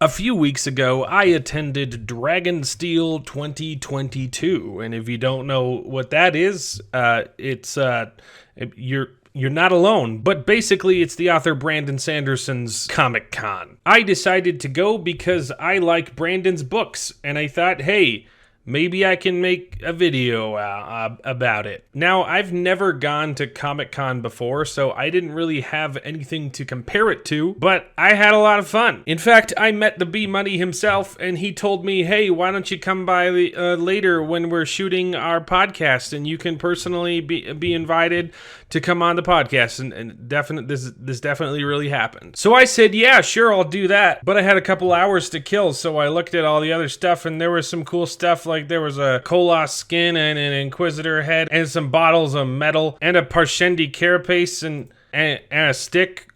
A few weeks ago, I attended Dragonsteel 2022, and if you don't know what that is, you're not alone. But basically, it's the author Brandon Sanderson's Comic-Con. I decided to go because I like Brandon's books, and I thought, hey, maybe I can make a video about it. Now, I've never gone to Comic-Con before, so I didn't really have anything to compare it to, but I had a lot of fun. In fact, I met the B-Money himself, and he told me, hey, why don't you come by later when we're shooting our podcast, and you can personally be invited to come on the podcast, and this definitely really happened. So I said, yeah, sure, I'll do that, but I had a couple hours to kill, so I looked at all the other stuff, and there was some cool stuff, like there was a Koloss skin and an Inquisitor head, and some bottles of metal, and a Parshendi carapace, and a stick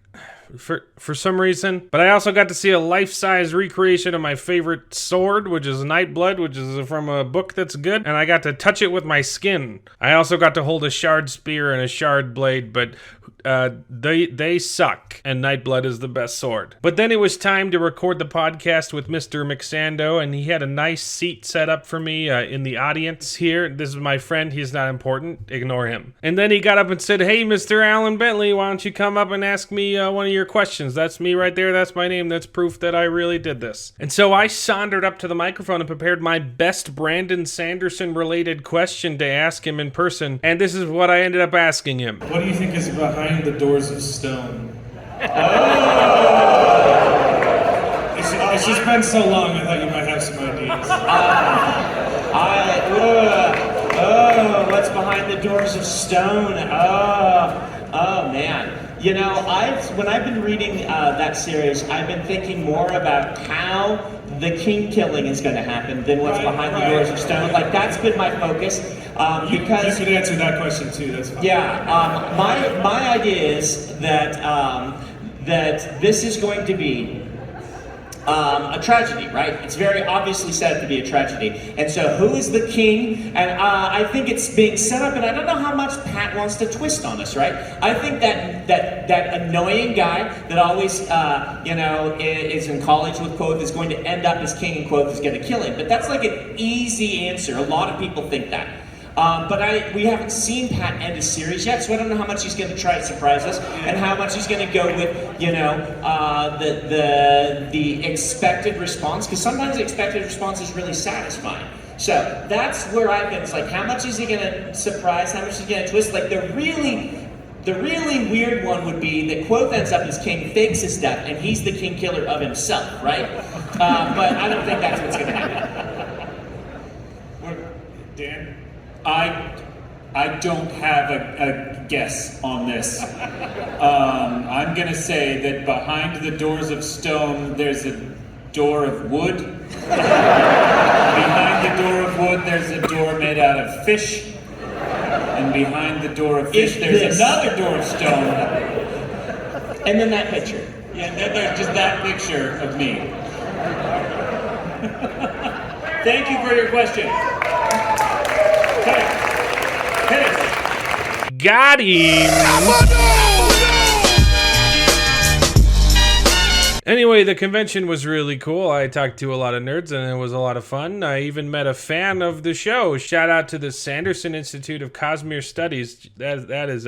for some reason. But I also got to see a life-size recreation of my favorite sword, which is Nightblood, which is from a book that's good, and I got to touch it with my skin. I also got to hold a shard spear and a shard blade, but they suck, and Nightblood is the best sword. But then it was time to record the podcast with Mr. McSando, and he had a nice seat set up for me in the audience here. This is my friend. He's not important. Ignore him. And then he got up and said, hey, Mr. Alan Bentley, why don't you come up and ask me one of your questions? That's me right there. That's my name. That's proof that I really did this. And so I sauntered up to the microphone and prepared my best Brandon Sanderson-related question to ask him in person, and this is what I ended up asking him. What do you think is behind the doors of stone? It's just been so long, I thought you might have some ideas. What's behind the doors of stone? Oh man. You know, when I've been reading that series, I've been thinking more about how the king killing is going to happen than what's behind the doors of stone. Like, that's been my focus. Because you could answer that question too. That's fine. Yeah, my idea is that that this is going to be a tragedy, right? It's very obviously set up to be a tragedy. And so, who is the king? And I think it's being set up, and I don't know how much Pat wants to twist on this, right? I think that annoying guy that always, is in college with Quoth is going to end up as king, and Quoth is going to kill him. But that's like an easy answer. A lot of people think that. But we haven't seen Pat end a series yet, so I don't know how much he's going to try to surprise us, and how much he's going to go with, the expected response, because sometimes the expected response is really satisfying. So that's where I've been. It's like, how much is he going to surprise? How much is he going to twist? Like, the really weird one would be that Quoth ends up as king, fakes his death, and he's the king killer of himself, right? But I don't think that's what's going to happen. Dan? I don't have a guess on this. I'm going to say that behind the doors of stone, there's a door of wood. Behind the door of wood, there's a door made out of fish. And behind the door of fish, there's another door of stone. And then that picture. Yeah, and then there's just that picture of me. Thank you for your question. Got him! Anyway, the convention was really cool. I talked to a lot of nerds, and it was a lot of fun. I even met a fan of the show. Shout out to the Sanderson Institute of Cosmere Studies. That is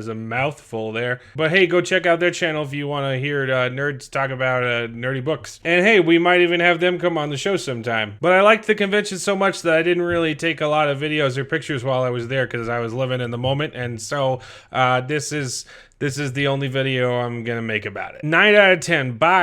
a mouthful there. But hey, go check out their channel if you want to hear nerds talk about nerdy books. And hey, we might even have them come on the show sometime. But I liked the convention so much that I didn't really take a lot of videos or pictures while I was there, because I was living in the moment. And so this is the only video I'm gonna make about it. 9 out of 10. Bye.